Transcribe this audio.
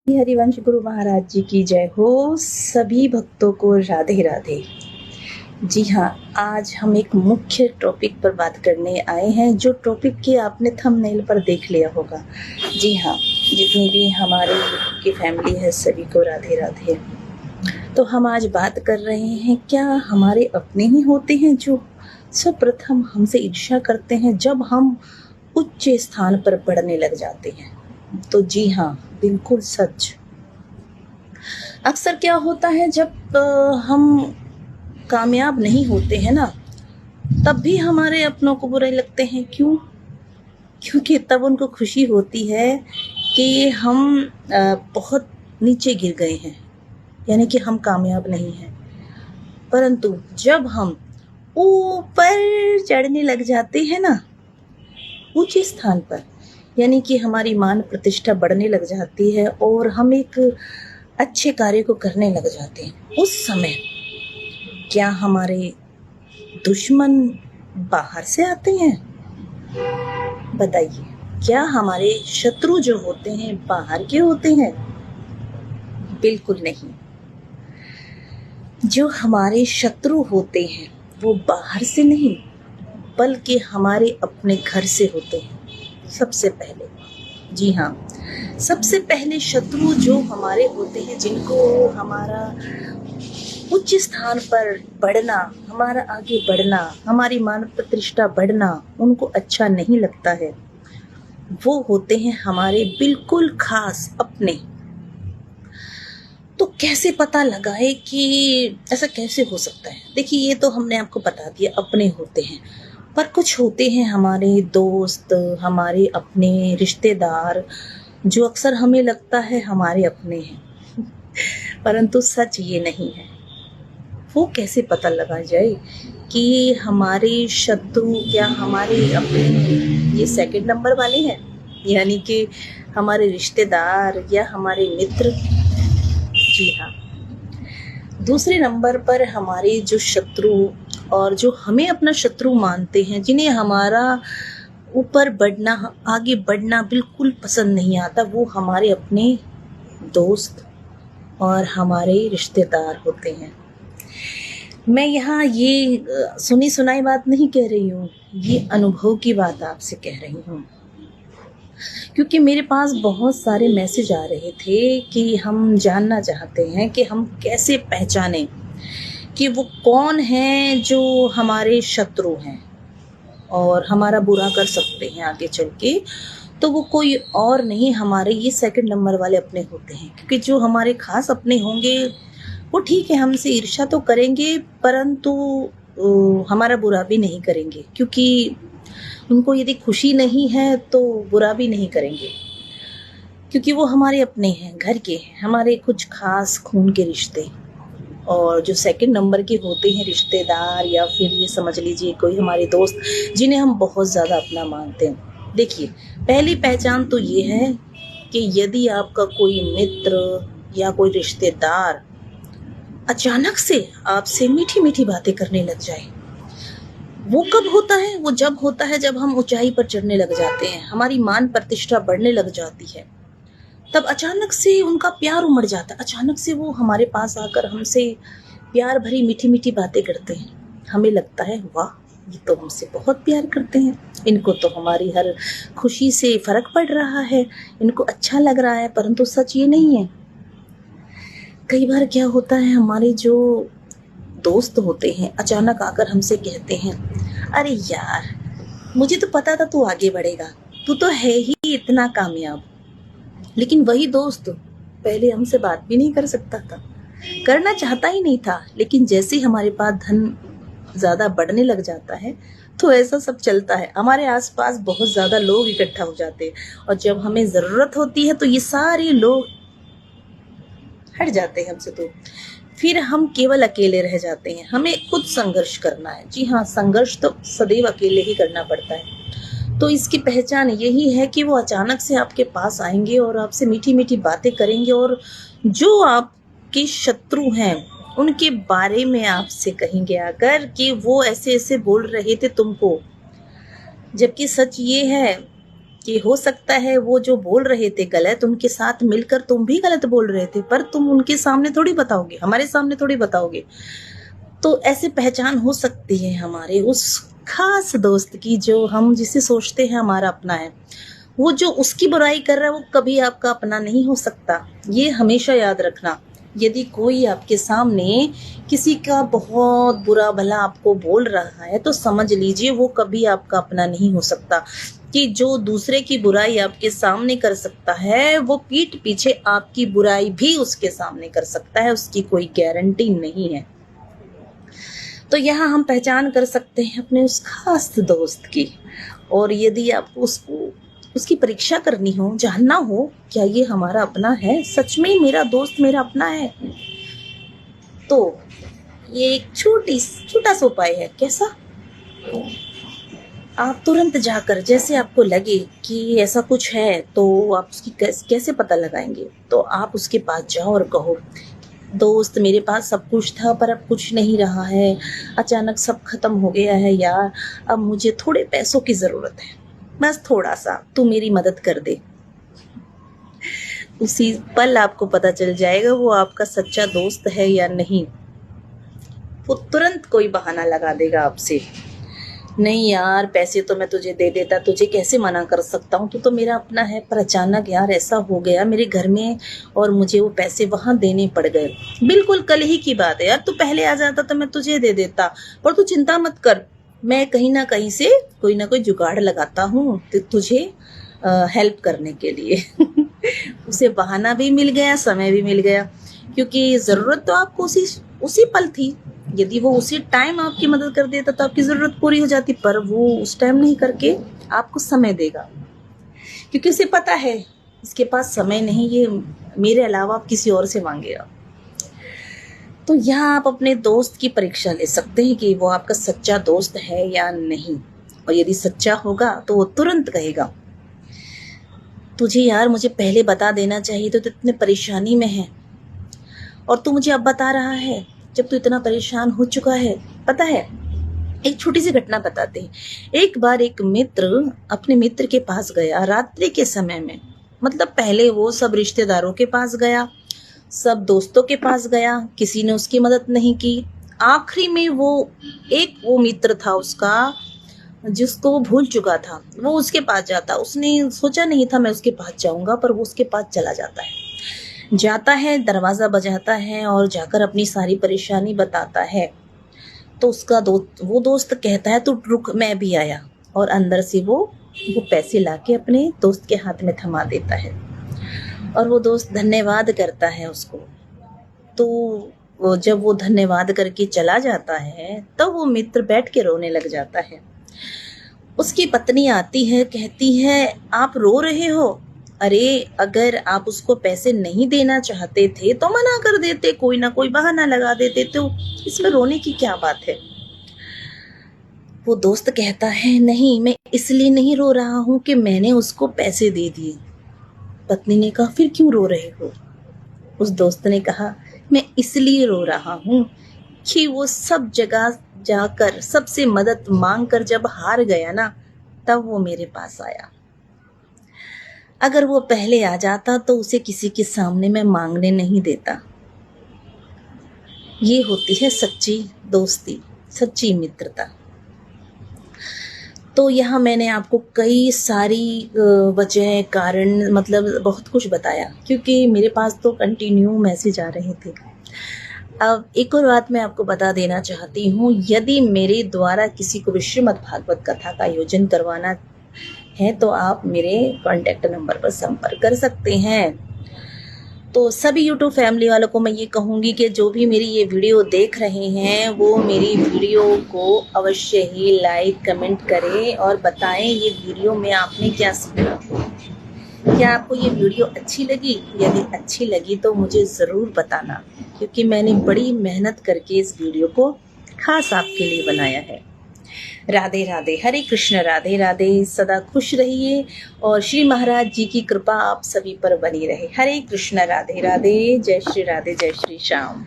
हरिवंश गुरु महाराज जी की जय हो। सभी भक्तों को राधे राधे। जी हाँ, आज हम एक मुख्य टॉपिक पर बात करने आए हैं, जो टॉपिक की आपने थंबनेल पर देख लिया होगा। जी हाँ, जितनी भी हमारी की फैमिली है सभी को राधे राधे। तो हम आज बात कर रहे हैं, क्या हमारे अपने ही होते हैं जो सर्वप्रथम हमसे ईर्ष्या करते हैं जब हम उच्च स्थान पर बढ़ने लग जाते हैं। तो जी हाँ, बिल्कुल सच। अक्सर क्या होता है, जब हम कामयाब नहीं होते हैं ना, तब भी हमारे अपनों को बुरे लगते हैं। क्यों? क्योंकि तब उनको खुशी होती है कि हम बहुत नीचे गिर गए हैं, यानी कि हम कामयाब नहीं हैं। परंतु जब हम ऊपर चढ़ने लग जाते हैं ना, उच्च स्थान पर, यानी कि हमारी मान प्रतिष्ठा बढ़ने लग जाती है और हम एक अच्छे कार्य को करने लग जाते हैं, उस समय क्या हमारे दुश्मन बाहर से आते हैं? बताइए, क्या हमारे शत्रु जो होते हैं बाहर के होते हैं? बिल्कुल नहीं। जो हमारे शत्रु होते हैं वो बाहर से नहीं, बल्कि हमारे अपने घर से होते हैं सबसे पहले। जी हाँ, सबसे पहले शत्रु जो हमारे होते हैं, जिनको हमारा उच्च स्थान पर बढ़ना, हमारा आगे बढ़ना, हमारी मान प्रतिष्ठा बढ़ना उनको अच्छा नहीं लगता है, वो होते हैं हमारे बिल्कुल खास अपने। तो कैसे पता लगाए कि ऐसा कैसे हो सकता है? देखिए, ये तो हमने आपको बता दिया, अपने होते हैं, पर कुछ होते हैं हमारे दोस्त, हमारे अपने रिश्तेदार, जो अक्सर हमें लगता है हमारे अपने हैं परंतु सच ये नहीं है। वो कैसे पता लगा जाए कि हमारे शत्रु क्या हमारे अपने ये सेकंड नंबर वाले हैं, यानी कि हमारे रिश्तेदार या हमारे मित्र? जी हाँ, दूसरे नंबर पर हमारे जो शत्रु और जो हमें अपना शत्रु मानते हैं, जिन्हें हमारा ऊपर बढ़ना, आगे बढ़ना बिल्कुल पसंद नहीं आता, वो हमारे अपने दोस्त और हमारे रिश्तेदार होते हैं। मैं यहाँ ये सुनी सुनाई बात नहीं कह रही हूँ, ये अनुभव की बात आपसे कह रही हूँ, क्योंकि मेरे पास बहुत सारे मैसेज आ रहे थे कि हम जानना चाहते हैं कि हम कैसे पहचानें कि वो कौन हैं जो हमारे शत्रु हैं और हमारा बुरा कर सकते हैं आगे चल के। तो वो कोई और नहीं, हमारे ये सेकंड नंबर वाले अपने होते हैं। क्योंकि जो हमारे खास अपने होंगे वो ठीक है, हमसे ईर्ष्या तो करेंगे, परंतु हमारा बुरा भी नहीं करेंगे, क्योंकि उनको यदि खुशी नहीं है तो बुरा भी नहीं करेंगे, क्योंकि वो हमारे अपने हैं, घर के हैं, हमारे कुछ खास खून के रिश्ते। और जो सेकंड नंबर के होते हैं रिश्तेदार, या फिर ये समझ लीजिए कोई हमारे दोस्त, जिन्हें हम बहुत ज़्यादा अपना मानते हैं। देखिए, पहली पहचान तो ये है कि यदि आपका कोई मित्र या कोई रिश्तेदार अचानक से आपसे मीठी मीठी बातें करने लग जाए, वो कब होता है? वो जब होता है जब हम ऊंचाई पर चढ़ने लग जाते हैं, हमारी मान प्रतिष्ठा बढ़ने लग जाती है, तब अचानक से उनका प्यार उमड़ जाता है। अचानक से वो हमारे पास आकर हमसे प्यार भरी मीठी मीठी बातें करते हैं। हमें लगता है वाह, ये तो हमसे बहुत प्यार करते हैं, इनको तो हमारी हर खुशी से फर्क पड़ रहा है, इनको अच्छा लग रहा है। परंतु सच ये नहीं है। कई बार क्या होता है, हमारे जो दोस्त होते हैं अचानक आकर हमसे कहते हैं, अरे यार, मुझे तो पता था तू आगे बढ़ेगा, तू तो है ही इतना कामयाब। लेकिन वही दोस्त पहले हमसे बात भी नहीं कर सकता था, करना चाहता ही नहीं था, लेकिन जैसे ही हमारे पास धन ज़्यादा बढ़ने लग जाता है तो ऐसा सब चलता है। हमारे आसपास बहुत ज़्यादा लोग इकट्ठा हो जाते हैं और जब हमें ज़रूरत होती है तो ये सारे लोग हट जाते हैं हमसे, तो फिर हम केवल अकेले रह जाते हैं। हमें खुद संघर्ष करना है। जी हाँ, संघर्ष तो सदैव अकेले ही करना पड़ता है। तो इसकी पहचान यही है कि वो अचानक से आपके पास आएंगे और आपसे मीठी मीठी बातें करेंगे, और जो आपके शत्रु हैं उनके बारे में आपसे कहेंगे आकर कि वो ऐसे ऐसे बोल रहे थे तुमको, जबकि सच ये है कि हो सकता है वो जो बोल रहे थे गलत, उनके साथ मिलकर तुम भी गलत बोल रहे थे, पर तुम उनके सामने थोड़ी बताओगे, हमारे सामने थोड़ी बताओगे। तो ऐसे पहचान हो सकती है हमारे उस खास दोस्त की, जो हम जिसे सोचते हैं हमारा अपना है। वो जो उसकी बुराई कर रहा है वो कभी आपका अपना नहीं हो सकता, ये हमेशा याद रखना। यदि कोई आपके सामने किसी का बहुत बुरा भला आपको बोल रहा है तो समझ लीजिए वो कभी आपका अपना नहीं हो सकता। कि जो दूसरे की बुराई आपके सामने कर सकता है वो पीठ पीछे आपकी बुराई भी उसके सामने कर सकता है, उसकी कोई गारंटी नहीं है। तो यहाँ हम पहचान कर सकते हैं अपने उस खास दोस्त की। और यदि आपको उसकी परीक्षा करनी हो, जानना हो क्या ये हमारा अपना है, सच में मेरा दोस्त मेरा अपना है, तो ये एक छोटा सा उपाय है। कैसा? आप तुरंत जाकर, जैसे आपको लगे कि ऐसा कुछ है, तो आप उसकी कैसे पता लगाएंगे, तो आप उसके पास जाओ और कहो, दोस्त मेरे पास सब कुछ था पर अब कुछ नहीं रहा है, अचानक सब खत्म हो गया है यार, अब मुझे थोड़े पैसों की ज़रूरत है, बस थोड़ा सा तू मेरी मदद कर दे। उसी पल आपको पता चल जाएगा वो आपका सच्चा दोस्त है या नहीं। वो तुरंत कोई बहाना लगा देगा आपसे, नहीं यार पैसे तो मैं तुझे दे देता, तुझे कैसे मना कर सकता हूँ, तू तो मेरा अपना है, पर अचानक यार ऐसा हो गया मेरे घर में और मुझे वो पैसे वहां देने पड़ गए। बिल्कुल कल ही की बात है यार, तू पहले आ जाता तो मैं तुझे दे देता, पर तू चिंता मत कर, मैं कहीं ना कहीं से कोई ना कोई जुगाड़ लगाता हूँ तुझे हेल्प करने के लिए। उसे बहाना भी मिल गया, समय भी मिल गया, क्योंकि जरूरत तो आपको उसी पल थी। यदि वो उसी टाइम आपकी मदद कर देता तो आपकी जरूरत पूरी हो जाती, पर वो उस टाइम नहीं करके आपको समय देगा, क्योंकि उसे पता है इसके पास समय नहीं, ये मेरे अलावा आप किसी और से मांगेगा। तो यहाँ आप अपने दोस्त की परीक्षा ले सकते हैं कि वो आपका सच्चा दोस्त है या नहीं। और यदि सच्चा होगा तो वो तुरंत कहेगा, तुझे यार मुझे पहले बता देना चाहिए, तो इतने परेशानी में है और तू मुझे अब बता रहा है जब तू इतना परेशान हो चुका है। पता है, एक छोटी सी घटना बताते हैं। एक बार एक मित्र अपने मित्र के पास गया रात्रि के समय में, मतलब पहले वो सब रिश्तेदारों के पास गया, सब दोस्तों के पास गया, किसी ने उसकी मदद नहीं की। आखिरी में वो मित्र था उसका जिसको वो भूल चुका था, वो उसके पास जाता। उसने सोचा नहीं था मैं उसके पास जाऊंगा, पर वो उसके पास चला जाता है, दरवाजा बजाता है और जाकर अपनी सारी परेशानी बताता है। तो उसका वो दोस्त कहता है तू रुक मैं भी आया, और अंदर से वो पैसे लाके अपने दोस्त के हाथ में थमा देता है और वो दोस्त धन्यवाद करता है उसको। तो जब वो धन्यवाद करके चला जाता है तब वो मित्र बैठ के रोने लग जाता है। उसकी पत्नी आती है, कहती है आप रो रहे हो? अरे अगर आप उसको पैसे नहीं देना चाहते थे तो मना कर देते, कोई ना कोई बहाना लगा देते, तो इसमें रोने की क्या बात है। वो दोस्त कहता है नहीं, मैं इसलिए नहीं रो रहा हूं कि मैंने उसको पैसे दे दिए। पत्नी ने कहा फिर क्यों रो रहे हो? उस दोस्त ने कहा मैं इसलिए रो रहा हूं कि वो सब जगह जाकर सबसे मदद मांगकर जब हार गया ना, तब वो मेरे पास आया। अगर वो पहले आ जाता तो उसे किसी के सामने मैं मांगने नहीं देता। ये होती है सच्ची दोस्ती, सच्ची मित्रता। तो यहाँ मैंने आपको कई सारी वजह कारण मतलब बहुत कुछ बताया, क्योंकि मेरे पास तो कंटिन्यू मैसेज आ रहे थे। अब एक और बात मैं आपको बता देना चाहती हूँ, यदि मेरे द्वारा किसी को भी श्रीमद् भागवत कथा का आयोजन करवाना है तो आप मेरे कॉन्टैक्ट नंबर पर संपर्क कर सकते हैं। तो सभी यूट्यूब फैमिली वालों को मैं ये कहूँगी कि जो भी मेरी ये वीडियो देख रहे हैं वो मेरी वीडियो को अवश्य ही लाइक कमेंट करें और बताएं ये वीडियो में आपने क्या सीखा। क्या आपको ये वीडियो अच्छी लगी? यदि अच्छी लगी तो मुझे ज़रूर बताना, क्योंकि मैंने बड़ी मेहनत करके इस वीडियो को खास आपके लिए बनाया है। राधे राधे, हरे कृष्ण, राधे राधे। सदा खुश रहिए और श्री महाराज जी की कृपा आप सभी पर बनी रहे। हरे कृष्ण, राधे राधे, जय श्री राधे, जय श्री श्याम।